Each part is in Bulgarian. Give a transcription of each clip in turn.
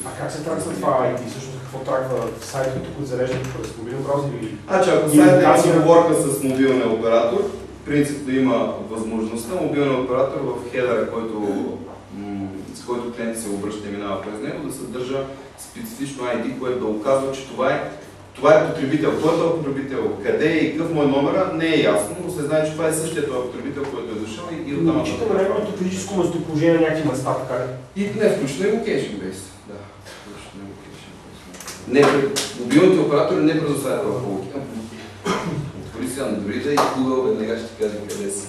А как се траква това IT? Всъщност какво траква сайтовете, които зареждат през мобилен браузър или... Ако сайтът има оговорка с мобилния оператор, принципно има възможността мобилният оператор в хедъра, с който клиент се обръща и минава през него, да съдържа специфично ID, което да оказва, че това е потребител. Кой е този потребител? Къде е и какъв му е номера, не е ясно, но се знае, че това е същия този потребител, който е дошъл и оттам. Но читаме на неговото физическо местоположение на някакви места, така ли? И не, включително и location based. Да, включително и location based. Мобилните оператори не предоставят това локация. Отвори сега на дори да и Google веднага ще ти каже къде си.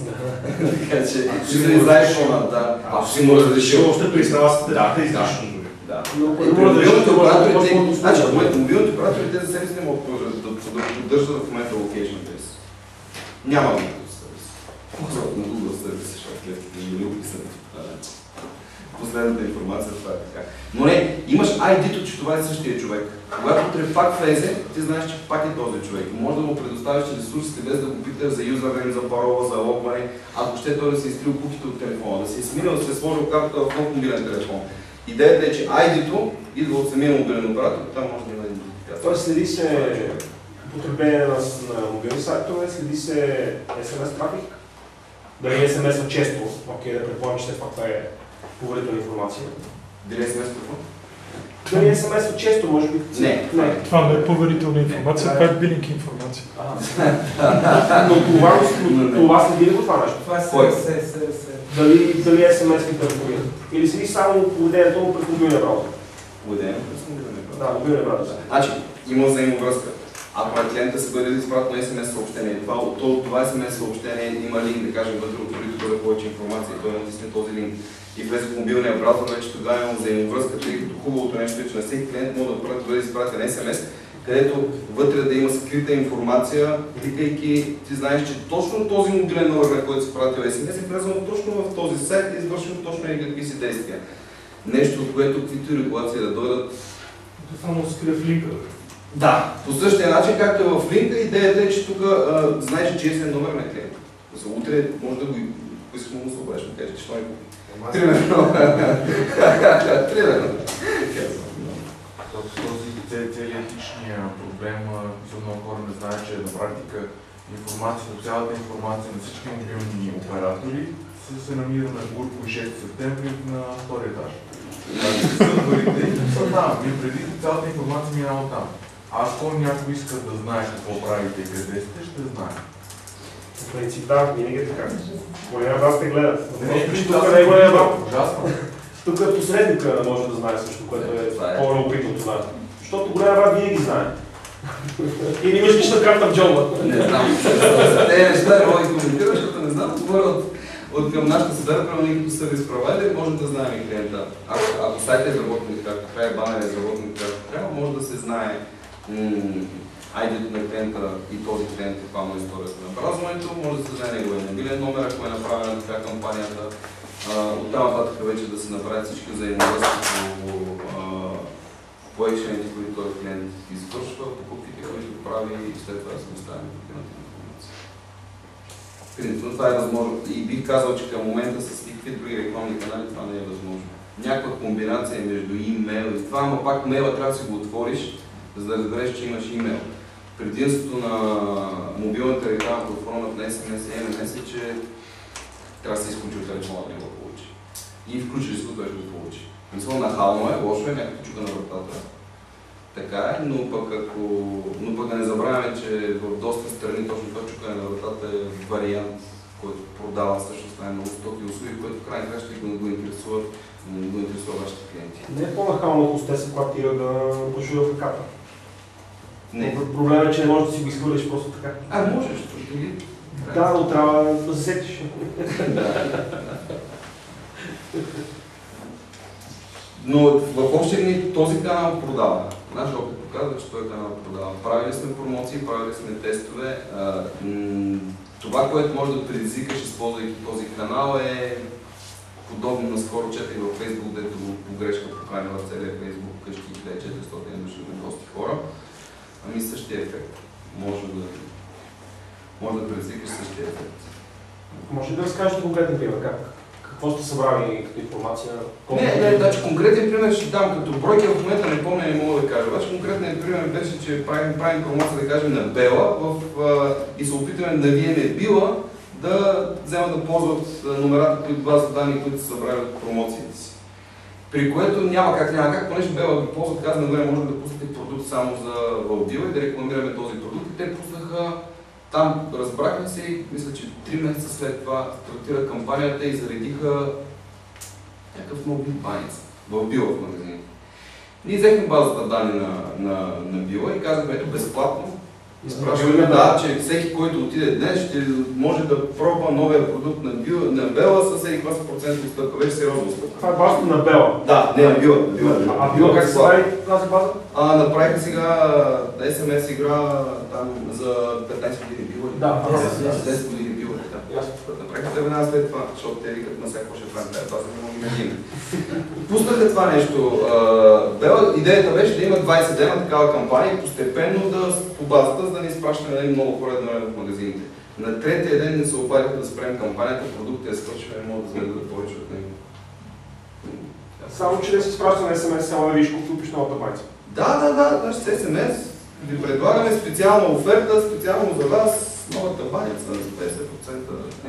Така че ще не знаеш фона, да. Ако си му разрешил. Още признавате дата излишно. Да. Мобилните оператори тези сервиси не могат да поддържат в момента location based. Няма Google сервис. На Google сервис, защото клетките не описани. Последната информация, това е така. Но не, имаш ID-то, че това е същия човек. Когато пак влезе, ти знаеш, че пак е този човек. Може да му предоставиш ресурсите, без да го питаш за юзернейм, за парола, за логване. Ако ще той да се изтрил куките от телефона, да се е сменил, да се е сложил картата в нов мобилен телефон. Идеята е, че ID-то идва от самия мобилен оператор, там може да има идентификация. Тоест следи се потребление на мобилни сайтове, следи се SMS трафик. Дали SMS-а често, окей, да предполагам, че това е поверителна информация. Дали SMS какво? Дали SMS-а често, може би? Не. Това не е поверителна информация, това е билинг информация. Но това следи ли го това нещо? Това е Дали SMS-ките ръководят? Или следи само поведението му през мобилния браузър? Поведението през мобилния браузър? Да, мобилния браузър. Значи, има взаимовръзка. Ако на клиента се бъде изпратено SMS съобщение, това SMS съобщение има линк, да кажем, вътре от дори да бъде повече информация и той натисне този линк и влезе в мобилния браузър, вече тогава има взаимовръзка, тъй като хубавото нещо е, че на всеки клиент може да бъде изпратен SMS, където вътре да има скрита информация, викайки, ти знаеш, че точно този мобилен номер, на който си пратил SMS, е влязъл точно в този сайт и извършил точно и какви си действия. Нещо, от което каквито регулации да дойдат. Само скрия в линка. Да, по същия начин, както е в линка, идеята е, че тук знаеш, че GSM номер на клиента. За утре може да го поискаш му се обадиш, да кажеш, че той е купи. Примерно. Целият етичния проблем за много хора не знае, че на практика цялата информация на всички мобилни оператори се намира на Гурко и 6 септември на втория етаж. Преди цялата информация минава там. Ако някой иска да знае какво правите и къде сте, ще знае. В принцип, да, винаги е така. Големия брат те гледат. Тук не е големия брат. Тук е посредника може да знае също, което е по-любопитно това. Защото големия брат винаги знае. Или имаш лична карта в джоба. Не знам. Те неща не мога да коментирам, защото не знам. Говоря от към нашата сфера, прямо ние като сервис провайдер, може да знаем и клиента. Ако сайт е изработен както трябва, банер е изработен както трябва, може да се знае ID-то на клиента и този клиент е каква му е историята на бразването, може да се знае неговия мобилен номер, ако е направена така кампанията. Оттам нататък вече да се направят всички взаимовръзки по екшените, които този клиент извършва, покупките, които прави и след това да се доставим купената информация. Принципно това е възможно и бих казал, че към момента с никакви други рекламни канали това не е възможно. Някаква комбинация между имейл и това, ама пак мейла трябва да си го отвориш, за да разбереш, че имаш имейл. Предимството на мобилната реклама платформа на SMS и MMS е, че трябва да се изключи от телефона да не го получи. И включи ли си го, той ще го получи. Мисля, нахално е, лошо е, някакво чука на вратата. Така е, но пък да не забравяме, че в доста страни точно това чукане на вратата е вариант, който продава всъщност най-много стоки и услуги, което в крайна краща го интересува вашите клиенти. Не е по-нахално хостеса, когато тира да пошува в ръката. Не. Проблемът е, че не можеш да си го изхвърлиш просто така. Можеш, да, но трябва да се сетиш. Но в общи линии този канал продава. Нашия опит показва, че този канал продава. Правили сме промоции, правили сме тестове. Това, което може да предизвикаш, използвайки този канал е подобно наскоро четах във Фейсбук, дето по грешка поканила в целия Фейсбук къщи 1400 души на доста хора. Ами същия ефект. Може да предизвикаш същия ефект. Може ли да разкажете конкретен пример? Какво сте събрали като информация? Не, значи конкретен пример ще дам, като бройки в момента не помня, не мога да кажа. Обаче конкретният пример беше, че правим промоция, да кажем, на Бела и се опитаме да навиеме Била да вземат да ползват номерата, които база данни, които са събрали от промоциите си. При което няма как, понеже Бела ги ползват, казваме, добре, може да пуснете продукт само за Била и да рекламираме този продукт. И те пуснаха, там разбрахме се и мисля, че 3 месеца след това стартира кампанията и заредиха някакъв много баница в Била в магазините. Ние взехме базата данни на Била и казахме, ето безплатно. Изпращаме, че всеки, който отиде днес, ще може да пробва новия продукт на Бела с 1% отстъпка. Вече сериозно отстъпка. Това е базата на Бела? Да, не на Била. А Била как се прави тази база? Направиха сега SMS игра там за 15 години Била. Да, 10 години Била. Направиха веднага след това, защото те викат на всяко ще правим тази база, не мога да ги пуснаха това нещо. Бела, идеята беше да има 20 дена такава кампания и постепенно да по базата, за да не изпращаме много хора едновременно в магазините. На третия ден не се обадиха да спрем кампанията, продуктът е свършил и могат да заведат повече от него. Само че да си изпращаме SMS, само да видиш колко купиш новата баница. Да, с SMS ви предлагаме специална оферта, специално за вас, новата баница на 50%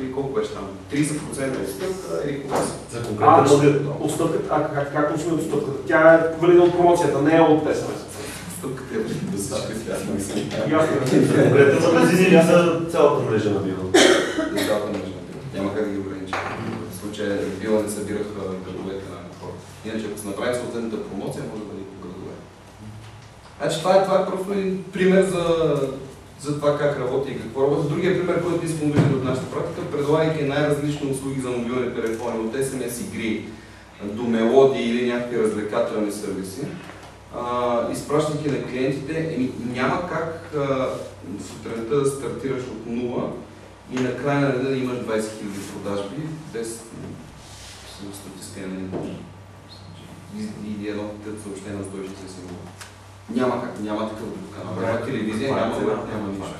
или колко беше там? 30% отстъпка или колко са? За конкретно отстъпката, как консумира отстъпката? Тя е валидна от промоцията, не е от SMS. Отстъпката е валидна за всички свят. Конкретно за магазини или за цялата мрежа на Била? За цялата мрежа на Била. Няма как да ги ограничим. В случая Била не събираха градовете на хората. Иначе ако се направи съответната промоция, може да бъде по градове. Значи това е просто един пример за това как работи и какво работи. Другия пример, който искам да видя от нашата практика, предлагайки най-различни услуги за мобилни телефони, от SMS игри до мелодии или някакви развлекателни сервиси, изпращайки на клиентите, няма как сутринта да стартираш от нула и на края на деня да имаш 20 000 продажби без статистика и едно съобщение на 160 сигурно. Няма как, няма такъв канал. Няма телевизия, няма нищо.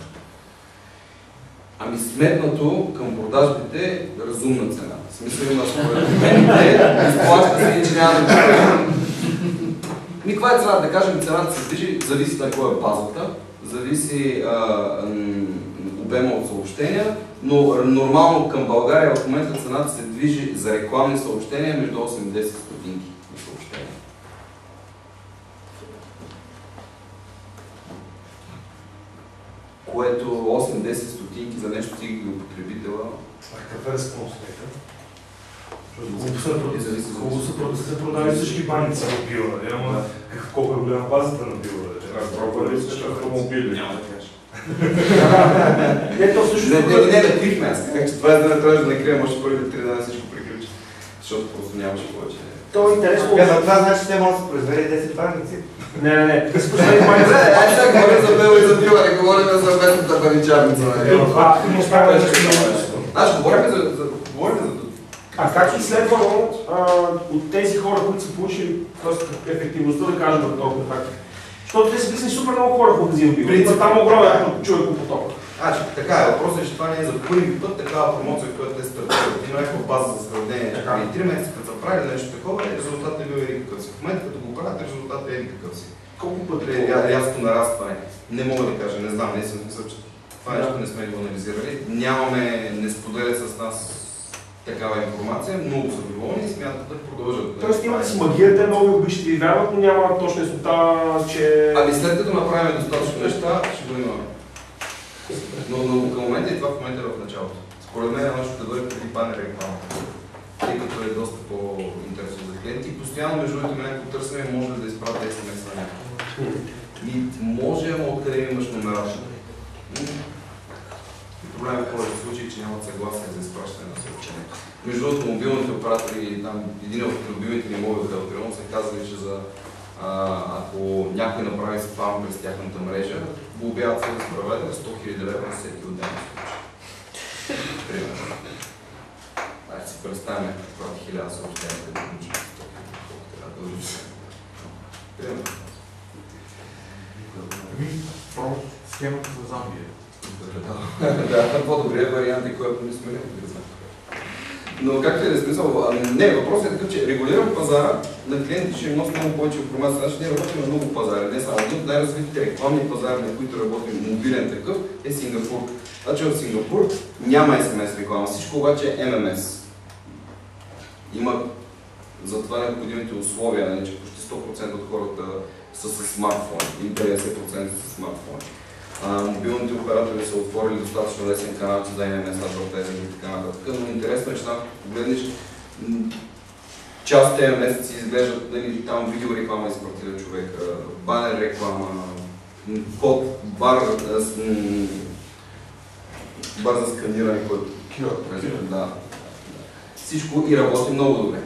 Ами сметнато към продажбите е разумна цена. В смисъл има според мените, изплаща се, че няма да го. Каква е цената? Да кажем, цената се движи, зависи на кой е базата, зависи обема от съобщения, но нормално към България в момента цената се движи за рекламни съобщения между 8 и 10 стотинки на съобщения. Което 8-10 стотинки за нещо стига до потребителя. Какъв е респонс? Хубаво са продали всички баници на Била, ама колко е голяма базата на Била? Пробвали са автомобили. Няма да кажа. Не, да крихме аз. Така че това е да не трябваше да накрием още първите 3 дена всичко приключи. Защото просто нямаше повече. То е интересно. За това значи те могат да се произведе 10 баници. Не. Айде сега говорим за Бела и за Била, не говорим за местната баничарница. Говорим за А как изследвано от тези хора, които са получили ефективността да кажат на толкова факти? Защото те са писани супер много хора в магазина Била. Принцип там огромен човек по поток. Така е, въпросът е, че това не е за първи път такава промоция, която те стартират. Има някаква база за сравнение. 3 месеца, като са правили нещо такова, резултатът е бил един какъв си. В момента, като го правят, резултатът е един какъв си. Колко пъти рязко нарастване? Не мога да кажа, не знам, не съм смисъл, че това нещо не сме го анализирали. Не споделят с нас такава информация, много са доволни и смятат да продължат. Тоест имате си магията, много обичате ви вярват, но няма точна яснота, че... Ами след като направим достатъчно неща, ще го имаме. Но към момента и това в момента е в началото. Според мен нещо да дойде преди банер реклама, тъй като е доста по-интересно за клиенти. И постоянно между другото някакво търсене може да изпрати SMS на някакво. И може, ама откъде имаш номера. Проблем е в повечето случаи, че нямат съгласие за изпращане на съобщението. Между другото, мобилните оператори, там един от любимите ми мобилните оператори са казали, че ако някой направи спам през тяхната мрежа, го обявят се да справят 100 000 лева на всеки отделен случай. Примерно. Айде си представим, ако прати 1000 съобщения, да не получим 100 000. Примерно. Схемата за Замбия. Да, по-добрият вариант е, който не сме не знам. Но както и да е смисъл, не, въпросът е такъв, че регулирам пазара, на клиентите ще носи много повече информация. Значи ние работим на много пазари, не само. Един от най-развитите рекламни пазари, на които работим мобилен такъв, е Сингапур. Значи в Сингапур няма SMS реклама, всичко обаче е MMS. Има за това необходимите условия, нали, че почти 100% от хората са с смартфон или 50% са с смартфон. Мобилните оператори са отворили достатъчно лесен канал за MMS адвертайзинг и така нататък. Но интересно е, че там, ако погледнеш, част от тези месеци изглеждат, нали, там видеореклама изпратили човек, банер реклама, код, бар за сканиране, който да. Всичко и работи много добре.